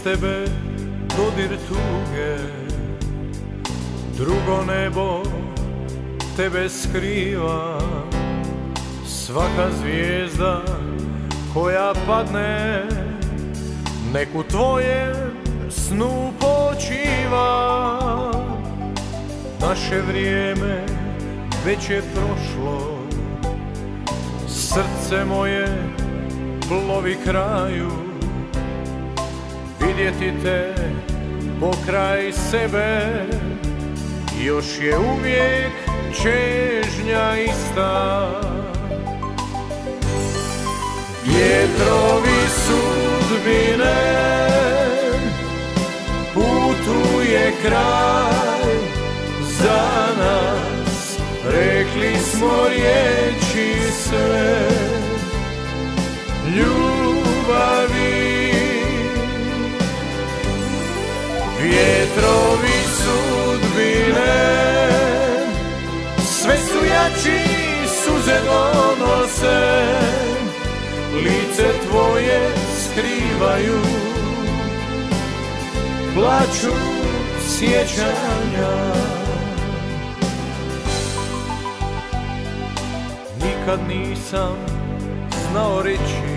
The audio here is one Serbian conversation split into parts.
tebe dodir tuge, drugo nebo tebe skriva. Svaka zvijezda koja padne, nek u tvojem snu počiva. Naše vrijeme već je prošlo, srce moje plovi kraju. Vidjeti te pokraj sebe, još je uvijek čežnja ista. Vjetrovi sudbine, putu je kraj za nas, rekli smo riječi sve ljubavi. Vjetrovi sudbine, sve su jači, suze donose, lice tvoje skrivaju, plaču sjećanja. Nikad nisam znao reći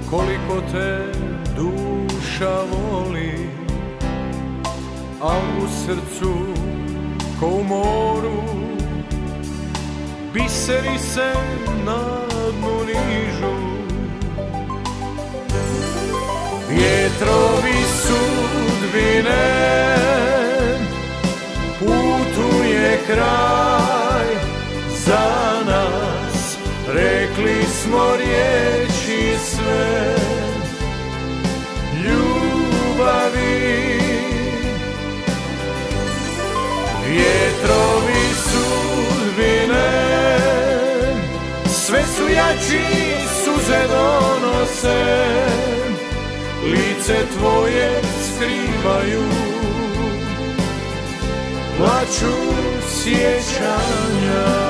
koliko te duša voli, a u srcu ko u moru biseri se na dnu nižu. Vjetrovi sudbine, putu je kraj za nas, rekli smo riječi sve ljubavi. Vjetrovi sudbine, sve su jači, suze donose, lice tvoje skrivaju, plaču sjećanja.